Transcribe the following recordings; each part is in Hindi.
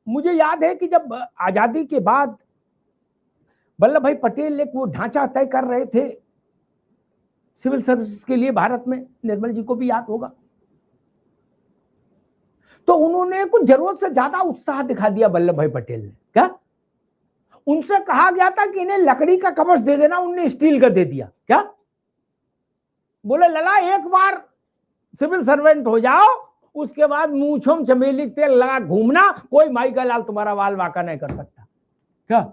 मुझे याद है कि जब आजादी के बाद वल्लभ भाई पटेल एक वो ढांचा तय कर रहे थे सिविल सर्विस के लिए भारत में, निर्मल जी को भी याद होगा, तो उन्होंने कुछ जरूरत से ज्यादा उत्साह दिखा दिया वल्लभ भाई पटेल ने। क्या उनसे कहा गया था कि इन्हें लकड़ी का कवच दे देना, उनने स्टील का दे दिया। क्या बोले, लला एक बार सिविल सर्वेंट हो जाओ, उसके बाद मूंछों में चमेली तेल लगा घूमना, कोई माई का लाल तुम्हारा वाल वाका नहीं कर सकता। क्या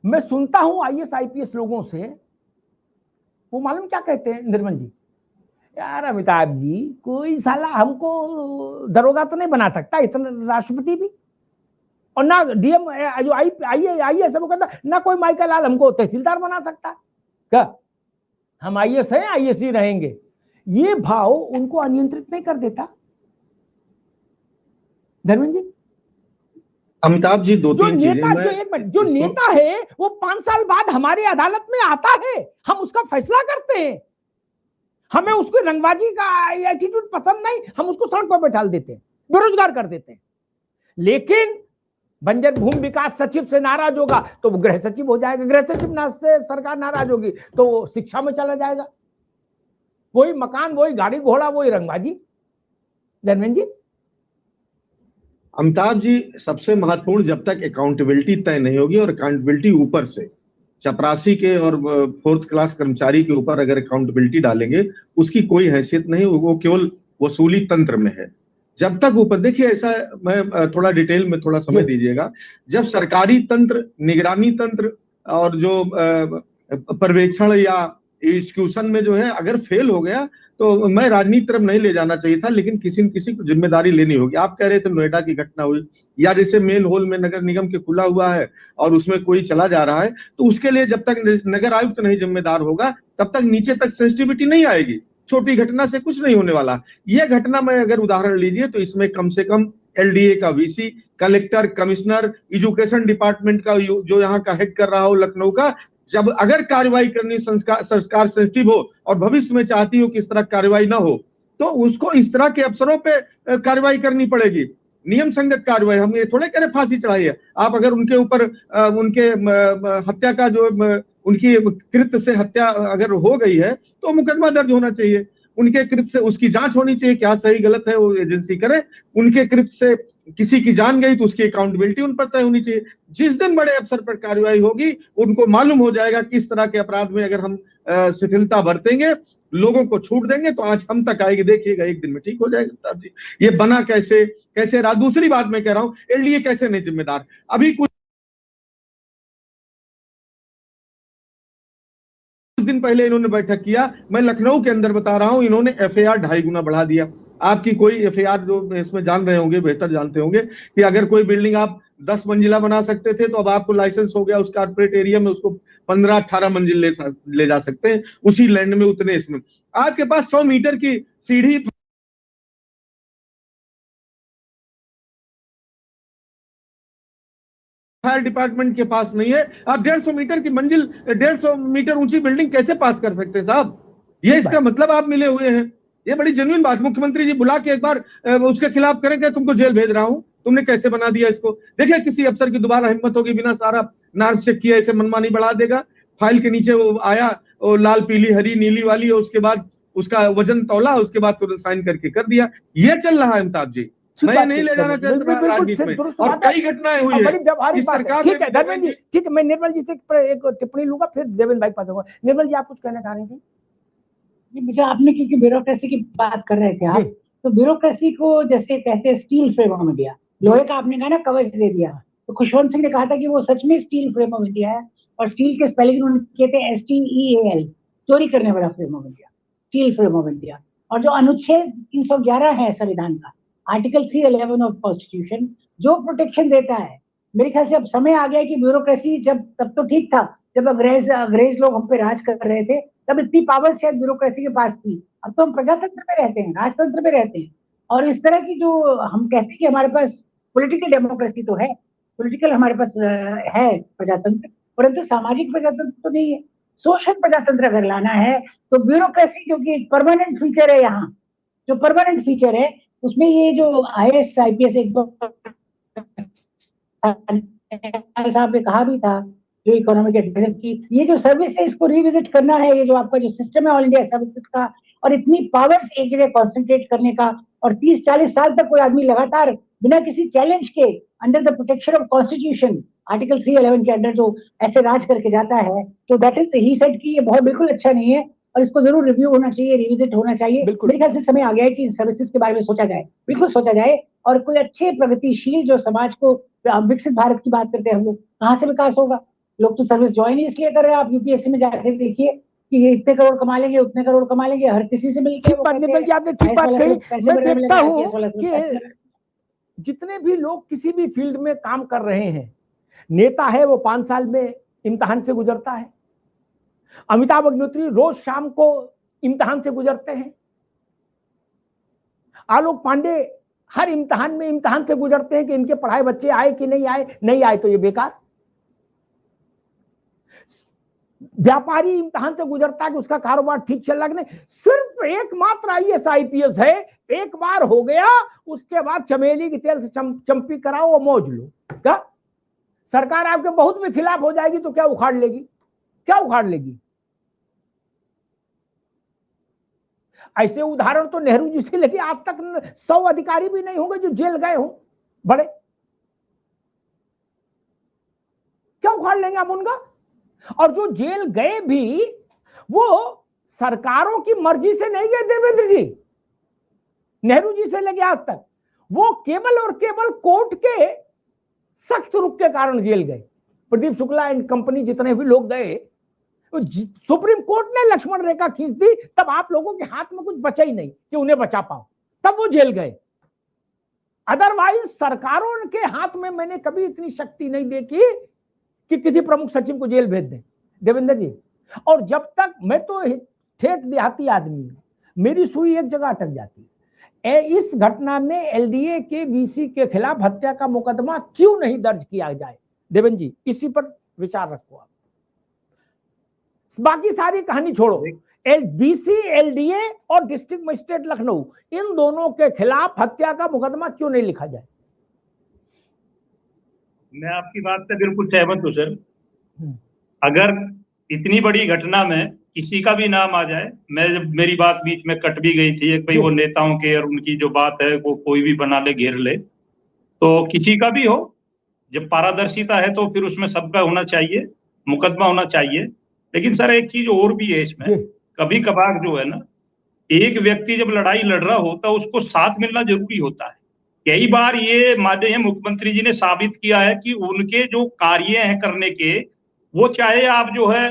मैं सुनता हूं आईएएस आईपीएस लोगों से, वो मालूम क्या कहते हैं निर्मल जी, यार अमिताभ जी कोई साला हमको दरोगा तो नहीं बना सकता, इतना राष्ट्रपति भी, और ना डीएम जो आईएएस वो कहता ना कोई माइकल लाल हमको तहसीलदार बना सकता। क्या हम आईएएस हैं, आईएएस ही रहेंगे। ये भाव उनको अनियंत्रित नहीं कर देता धर्मेंद्र जी? अमिताभ जी दो तीन चीजें, जो नेता है वो 5 साल बाद हमारी अदालत में आता है, हम उसका फैसला करते हैं, हमें उसकी रंगबाजी का एटीट्यूड पसंद नहीं, हम उसको सड़क पर बैठा देते हैं, बेरोजगार कर देते हैं। लेकिन बंजर भूमि विकास सचिव से नाराज होगा तो वो गृह सचिव हो जाएगा, गृह सचिव से सरकार नाराज होगी तो वो शिक्षा में चला जाएगा, वही मकान, वही गाड़ी घोड़ा, वही रंगबाजी। धर्मेंद्र जी? अमिताभ जी सबसे महत्वपूर्ण, जब तक अकाउंटेबिलिटी तय नहीं होगी, और अकाउंटेबिलिटी ऊपर से चपरासी के और 4th क्लास कर्मचारी के ऊपर अगर अकाउंटेबिलिटी डालेंगे, उसकी कोई हैसियत नहीं, वो केवल वसूली तंत्र में है। जब तक ऊपर, देखिए ऐसा, मैं थोड़ा डिटेल में थोड़ा समझ दीजिएगा, जब सरकारी तंत्र, निगरानी तंत्र और जो पर्यवेक्षण या एग्जीक्यूशन में जो है अगर फेल हो गया, तो मैं राजनीति तरफ नहीं ले जाना चाहिए था, लेकिन किसी न किसी को जिम्मेदारी लेनी होगी। आप कह रहे थे नोएडा की घटना हुई, या जैसे मेन होल में नगर निगम के खुला हुआ है और उसमें कोई चला जा रहा है, तो उसके लिए जब तक नगर आयुक्त नहीं जिम्मेदार होगा तब तक नीचे तक सेंसिटिविटी नहीं आएगी। छोटी घटना से कुछ नहीं होने वाला। यह घटना में अगर उदाहरण लीजिए तो इसमें कम से कम एलडीए का VC, collector, commissioner, education department का जो यहाँ का हेड कर रहा हो लखनऊ का, जब अगर कार्रवाई करनी सरकार सेंसिटिव हो और भविष्य में चाहती हो कि इस तरह कार्रवाई ना हो, तो उसको इस तरह के अफसरों पे कार्रवाई करनी पड़ेगी, नियम संगत कार्रवाई। हम ये थोड़े कह रहे फांसी चढ़ाइए, आप अगर उनके ऊपर उनके हत्या का जो उनकी कृत्य से हत्या अगर हो गई है तो मुकदमा दर्ज होना चाहिए, उनके कृत्य से उसकी जांच होनी चाहिए, क्या सही गलत है वो एजेंसी करे। उनके कृत्य से किसी की जान गई तो उसकी अकाउंटेबिलिटी उन पर तय होनी चाहिए। जिस दिन बड़े अफसर पर कार्रवाई होगी, उनको मालूम हो जाएगा किस तरह के अपराध में अगर हम शिथिलता बरतेंगे, लोगों को छूट देंगे, तो आज हम तक आएगी, देखिएगा एक दिन में ठीक हो जाएगा। ये बना कैसे रहा। दूसरी बात मैं कह रहा हूं, एलडीए कैसे नहीं जिम्मेदार। अभी कुछ दिन पहले इन्होंने बैठक किया, मैं लखनऊ के अंदर बता रहा हूं, इन्होंने एफआईआर 2.5 गुना बढ़ा दिया। आपकी कोई एफआईआर जो इसमें जान रहे होंगे, बेहतर जानते होंगे कि अगर कोई बिल्डिंग आप 10 मंजिला बना सकते थे, तो अब आपको लाइसेंस हो गया उस कारपोरेट एरिया में, उसको 15-18 मंजिल ले जा सकते हैं उसी लैंड में, उतने इसमें। आपके पास 100 मीटर की सीढ़ी फायर डिपार्टमेंट के पास नहीं है, आप 150 मीटर की मंजिल, 150 मीटर ऊंची बिल्डिंग कैसे पास कर सकते हैं साहब? ये इसका मतलब आप मिले हुए हैं। ये बड़ी जेन्युइन बात, मुख्यमंत्री जी बुला के एक बार उसके खिलाफ करेंगे, तुमको जेल भेज रहा हूं, तुमने कैसे बना दिया इसको। देखिए किसी अफसर की दोबारा हिम्मत होगी, बिना सारा नार्म चेक किया इसे मनमानी बढ़ा देगा। फाइल के नीचे वो आया, वो लाल पीली हरी नीली वाली, और उसके बाद उसका वजन तौला, उसके बाद तुरंत साइन करके कर दिया। ये चल रहा है अमिताभ जी, मैं नहीं ले जाना चाहता राजनीति में, और कई घटनाएं हुई है इस सरकार। ठीक है धर्मेंद्र जी, ठीक है, मैं निर्मल जी से एक टिप्पणी लूंगा, फिर देवेंद्र भाई पास होगा। निर्मल जी आप कुछ कहना चाह रहे थे? मुझे आपने, क्योंकि ब्यूरोक्रेसी की बात कर रहे थे आप, तो ब्यूरोक्रेसी को जैसे कहते हैं स्टील फ्रेम में दिया, लोहे का आपने कहा ना कवच दे दिया, तो खुशवंत सिंह ने कहा था कि वो सच में स्टील फ्रेम में दिया है, और स्टील के स्पेलिंग उन्होंने किए थे STEAL, चोरी करने वाला फ्रेम में दिया, स्टील फ्रेम में दिया। और जो अनुच्छेद 311 है संविधान का, आर्टिकल 311 ऑफ कॉन्स्टिट्यूशन, जो प्रोटेक्शन देता है, मेरे ख्याल से अब समय आ गया कि ब्यूरोक्रेसी, जब तब तो ठीक था जब अंग्रेज लोग हम पे राज कर रहे थे, तब इतनी पावर शायद ब्यूरोक्रेसी के पास थी। अब तो हम प्रजातंत्र में रहते हैं, राजतंत्र में रहते हैं, और इस तरह की जो हम कहते हैं कि हमारे पास पॉलिटिकल डेमोक्रेसी तो है, पॉलिटिकल हमारे पास है प्रजातंत्र, परंतु सामाजिक प्रजातंत्र तो नहीं है। सोशल प्रजातंत्र अगर लाना है तो ब्यूरोक्रेसी, जो कि एक परमानेंट फीचर है, यहाँ जो परमानेंट फीचर है, उसमें ये जो IAS IPS एक साहब ने कहा भी था जो इकोनॉमिक एडवाइजर की, ये जो सर्विस है इसको रिविजिट करना है, ये जो आपका जो सिस्टम है ऑल इंडिया सर्विसेज का, और इतनी पावर्स एक जगह कॉन्सेंट्रेट करने का, और 30-40 साल तक कोई आदमी लगातार बिना किसी चैलेंज के under the protection of constitution article 311 के अंडर जो ऐसे राज करके जाता है, तो दैट इज ही सेड कि ये बहुत बिल्कुल अच्छा नहीं है और इसको जरूर रिव्यू होना चाहिए, रिविजिट होना चाहिए। मेरे ख्याल से समय आ गया है कि सर्विसेज के बारे में सोचा जाए, बिल्कुल सोचा जाए, और कोई अच्छे प्रगतिशील जो समाज को, विकसित भारत की बात करते हैं हम लोग, कहाँ से विकास होगा? लोग तो सर्विस ज्वाइन ही इसलिए कर रहे हैं। आप यूपीएससी में जाकर देखिए कि ये इतने करोड़ कमा लेंगे, उतने करोड़ कमा लेंगे, हर किसी से मिलकर आपने ठीक बात कही। मैं देखता हूँ कि जितने भी लोग किसी भी फील्ड में काम कर रहे हैं, नेता है वो 5 साल में इम्तिहान से गुजरता है, अमिताभ अग्निहोत्री रोज शाम को इम्तिहान से गुजरते हैं, आलोक पांडे हर इम्तिहान में इम्तिहान से गुजरते हैं कि इनके पढ़ाए बच्चे आए कि नहीं आए, नहीं आए तो ये बेकार। व्यापारी इम्तिहान से गुजरता है कि उसका कारोबार ठीक चल रहा है कि नहीं। सिर्फ एकमात्र आईएएस आईपीएस है, एक बार हो गया उसके बाद चमेली के तेल से चंपी कराओ और मौज लो। क्या सरकार आपके बहुत में खिलाफ हो जाएगी तो क्या उखाड़ लेगी? क्या उखाड़ लेगी? ऐसे उदाहरण तो नेहरू जी से लेके आज तक 100 अधिकारी भी नहीं होंगे जो जेल गए हों बड़े। क्या उखाड़ लेंगे आप उनका? और जो जेल गए भी वो सरकारों की मर्जी से नहीं गए देवेंद्र जी, नेहरू जी से लेके आज तक, वो केवल और केवल कोर्ट के सख्त रुख के कारण जेल गए। प्रदीप शुक्ला एंड कंपनी जितने भी लोग गए, सुप्रीम कोर्ट ने लक्ष्मण रेखा खींच दी, तब आप लोगों के हाथ में कुछ बचा ही नहीं कि उन्हें बचा पाओ, तब वो जेल गए। अदरवाइज सरकारों के हाथ में मैंने कभी इतनी शक्ति नहीं देखी कि किसी प्रमुख सचिव को जेल भेज दें देवेंद्र जी। और जब तक, मैं तो ठेठ देहाती आदमी हूं, मेरी सुई एक जगह अटक जाती है, इस घटना में एलडीए के वीसी के खिलाफ हत्या का मुकदमा क्यों नहीं दर्ज किया जाए? देवेंद्र जी इसी पर विचार रखो आप, बाकी सारी कहानी छोड़ो। बीसी, एलडीए और डिस्ट्रिक्ट मजिस्ट्रेट लखनऊ, इन दोनों के खिलाफ हत्या का मुकदमा क्यों नहीं लिखा जाए? मैं आपकी बात से बिल्कुल सहमत हूँ सर। अगर इतनी बड़ी घटना में किसी का भी नाम आ जाए, मैं जब मेरी बात बीच में कट भी गई थी, एक भाई वो नेताओं के और उनकी जो बात है वो कोई भी बना ले, घेर ले, तो किसी का भी हो, जब पारदर्शिता है तो फिर उसमें सबका होना चाहिए, मुकदमा होना चाहिए। लेकिन सर एक चीज और भी है इसमें, कभी कभार जो है ना, एक व्यक्ति जब लड़ाई लड़ रहा होता है उसको साथ मिलना जरूरी होता है। कई बार ये माननीय मुख्यमंत्री जी ने साबित किया है कि उनके जो कार्य हैं करने के, वो चाहे आप जो है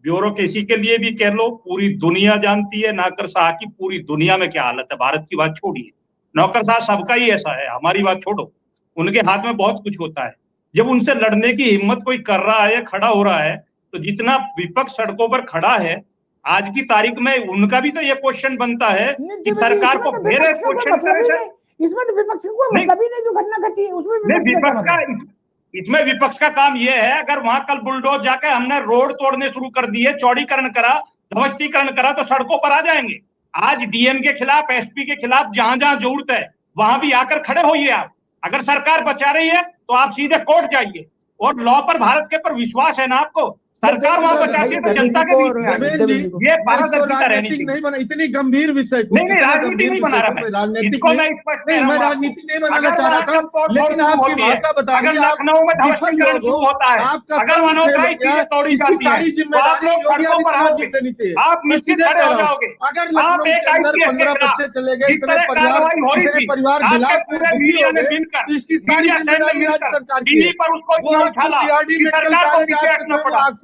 ब्यूरोक्रेसी के लिए भी कह लो, पूरी दुनिया जानती है नौकरशाह की पूरी दुनिया में क्या हालत है। भारत की बात छोड़िए, नौकरशाह सबका ही ऐसा है, हमारी बात छोड़ो, उनके हाथ में बहुत कुछ होता है। जब उनसे लड़ने की हिम्मत कोई कर रहा है, खड़ा हो रहा है, तो जितना विपक्ष सड़कों पर खड़ा है आज की तारीख में, उनका भी तो ये क्वेश्चन बनता है कि सरकार को मेरे क्वेश्चन करे। इसमें तो विपक्ष को कोई मतलब ही नहीं, जो घटना घटी है उसमें इसमें विपक्ष का काम यह है, अगर वहां कल बुलडोज जाकर हमने रोड तोड़ने शुरू कर दिए, चौड़ीकरण करा, ध्वस्तीकरण करा, तो सड़कों पर आ जाएंगे। आज डीएम के खिलाफ, एसपी के खिलाफ जहां जहां जरूरत है वहां भी आकर खड़े होइए आप। अगर सरकार बचा रही है तो आप सीधे कोर्ट जाइए, और लॉ पर भारत के पर विश्वास है ना आपको, सरकार वहां बचाती है तो जनता के बीच ये पारदर्शिता रहनी चाहिए। नहीं बना, इतनी गंभीर विषय को नहीं राजनीति नहीं बना रहा, राजनीतिक मैं राजनीति नहीं बनाना चाह रहा था, लेकिन आपकी भाषा बता अगर लखनऊ में ध्वस्तीकरण शुरू होता है, अगर मनोदय चीजें तोड़ी जाती है, सारी जिम्मेदारी सड़कों पर आओगे, आप निश्चित खड़े हो जाओगे। अगर लखनऊ के अंदर 15 बच्चे चले गए, इतने परिवार मिलाकर, इसकी सारी जिम्मेदारी राज्य सरकार की है।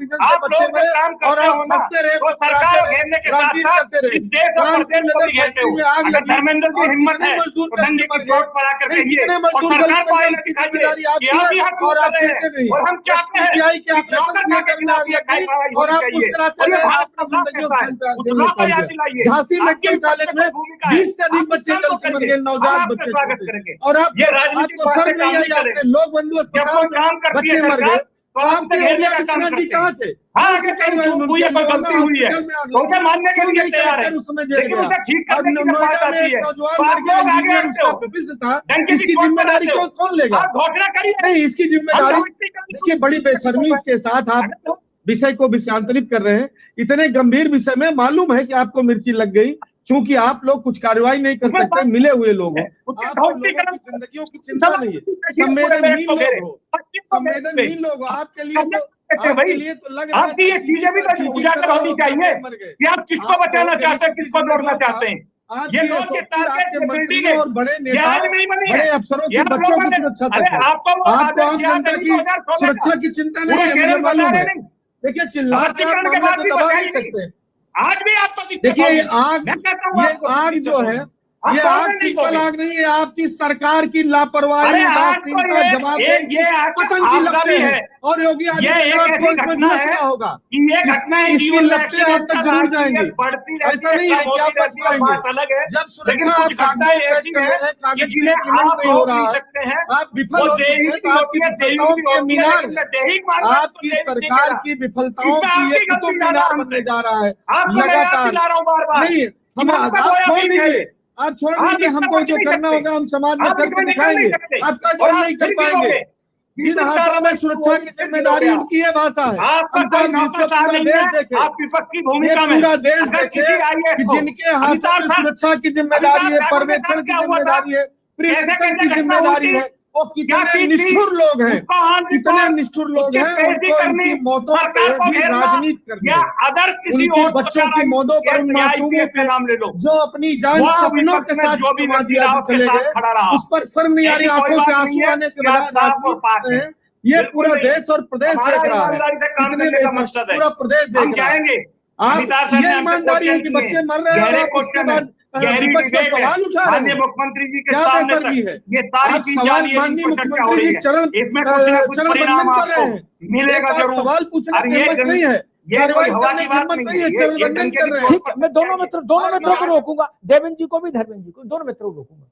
आप लोग काम करते हो ना, तो सरकार घेरने के साथ साथ इस देश और प्रदेश को भी घेरते हो। अगर धर्मेंद्र की हिम्मत है तो दंगे की चोट पर आकर कहिए, और सरकार को आगे दिखाइए कि आप भी हक कर रहे हैं, और हम चाहते हैं कि नौकर का खिलाफ ये कार्रवाई होनी चाहिए, और ये भारत का साथ देता है, उस लॉ को याद दिलाइए। झांसी मेडिकल कॉलेज में 20 से अधिक बच्चे कल के मर गए, नवजात बच्चे स्वागत करेंगे। और आप ये राजनीतिक सर नहीं आई, आपने लोग बंधु अस्पताल में बच्चे मर गए, तो आप आपके घेरने का काम जी करते कहाँ हैं। थे? हाँ, अगर कहीं चूक हुई है, कोई गलती हुई है तो उसे मानने के लिए तैयार है, लेकिन उसे ठीक करने की जब बात आती है तो आप लोग आगे आते हो, डंके की इसकी चोट जिम्मेदारी बनाते हो। कौन लेगा? आप घोषणा करिए। नहीं, इसकी जिम्मेदारी हम देखिए, बड़ी बेशर्मी के साथ आप विषय को विषयांतरित कर रहे हैं। इतने गंभीर विषय में मालूम है कि आपको मिर्ची लग गई, क्योंकि आप लोग कुछ कार्रवाई नहीं कर सकते, मिले हुए लोग हैं, आपको लोगों की जिंदगियों की चिंता नहीं है, संवेदनहीन लोग हो, संवेदनहीन लोग हो। आपके लिए तो लग रहा है आपकी ये चीजें भी तो उजागर होनी चाहिए कि आप किसको बचाना चाहते हैं, किसको जोड़ना चाहते हैं। ये लोग के टारगेट के बिल्डिंग और बड़े नेता, आज नहीं बनी है, बड़े अफसरों की ये आप बच्चों लोगों की ने- सुरक्षा अरे तक है। आपको वो आपको आम आदेश याद जनता है की 2016 का। सुरक्षा की चिंता नहीं पूरे है, मुझे केरल मालूम बता है। रहे नहीं। देखिए, चिल्ला के आप स्पष्टीकरण के मामले बाद को भी दबा बताया नहीं नहीं। सकते। आज भी आपको दिक्कत देखिए, होगी। ये आग, मैं कहता हूँ ये आपको आग दिक्कत जो होगी। है, आप ये कौन आग नहीं सिंपल कहोगे? आग नहीं है, आपकी सरकार की लापरवाही, अरे आज तो उदासीनता, ये जवाबदेही, आग पतन की आपदा लपटें भी हैं है। और योगी ये आदित्यनाथ एक को ऐसी इसमें घटना है जूझना होगा। कि ये घटना है, इसकी जीवन में लपटें आप तक एक्सीडेंटल जरूर आती है, जाएंगी। बढ़ती रहती ऐसा नहीं है कि आप बच पाएंगे। बात अलग है, जब लेकिन सुरक्षा कुछ आप कागजों घटनाएं पे ऐसी कर हैं रहे हैं, कि कागज पे जिन्हें implement आप नहीं हो रोक रहा नहीं है, सकते हैं। आप विफल वो हो चुके देही हैं, की तो होती आपकी है, देही विफलताओं की के होती है, मीनार लेकिन है। मैं देही मानता हूं तो आपकी देही नहीं सरकार कह की रहा। विफलताओं इसमें की ये आपकी कुतुब गलती ज्यादा मीनार हमसे। बनने जा रहा है आपको मैं याद लगातार। दिला रहा हूँ बार बार। नहीं, हम आप आप छोड़ दीजिए, आप छोड़ आप दीजिए, इससे हमको बच जो नहीं करना सकते। होगा हम समाज में आप करके इसमें निकल दिखाएंगे। नहीं सकते आपका और जल आप नहीं कर फिर पाएंगे। गिरोगे। जिन हाथों में सुरक्षा की जिम्मेदारी, उनकी ये भाषा है। आपका हमको कोई विश्व नौकरशाह पूरा नहीं देश है, देखे, आप विपक्ष की ये भूमिका में। पूरा देश अगर देखे किसी IAS कि को जिनके हाथों अमिताभ में साहब- सुरक्षा की जिम्मेदारी है, अमिताभ साहब के पर्यवेक्षण साथ की क्या हुआ था? जिम्मेदारी है, प्रिवेंशन कैसे की घटना जिम्मेदारी हुई है, वो क्या कितने चीज थी? निष्ठुर लोग हैं, उसको ऑन द कितने स्पॉट निष्ठुर लोग उसकी हैं, बेइज्जती उनको करनी, इनकी मौतों पे सरकार को भी घेरना राजनीति करनी या है। अदर किसी उनकी और बच्चों की मौतों पर, उन मासूमों पे नाम ले लो, जो अपनी जान वह सपनों विपक्ष के में साथ जो भी गंवा व्यक्ति दिया रहा जो उसके चले साथ गए, खड़ा रहा। उस पर शर्म नहीं आ रही, ऐसी कोई आंखों से बात नहीं आंसू है आने के कि आप बाद साफ और राजनीति पाक करते हैं। हैं। ये बिल्कुल पूरा नहीं। देश और प्रदेश हमारा देख रहा है, ईमानदारी से काम कितने करने का बेशक मकसद है। पूरा प्रदेश हम देख रहा है। जाएंगे। आप अमिताभ सर ने ये हमसे ईमानदारी है कि क्वेश्चन बच्चे किए, मर रहे हैं और गहरे आप उसके क्वेश्चन है, बाद गहरी विपक्ष पर डिबेट है, सवाल उठा रहे माननीय हैं। मुख्यमंत्री जी के क्या सामने बेशर्मी तक है? ये सारी आप चीज सवाल जारी है, माननीय जिनको चर्चा हो मुख्यमंत्री रही जी है। चरण इसमें कुछ न कुछ चरण परिणाम बंदन कर आपको रहे हैं। मिलेगा एक बार जरूर। सवाल पूछने और की हिम्मत नहीं है, ये कोई कार्रवाई हवा करने की की बात हिम्मत नहीं नहीं है, है, ये चरण बंदन डंके कर की रहे हैं। ठीक है, मैं दोनों मित्रों को रोकूंगा, देवेंद्र जी को भी, धर्मेंद्र जी को, दोनों मित्रों को रोकूंगा।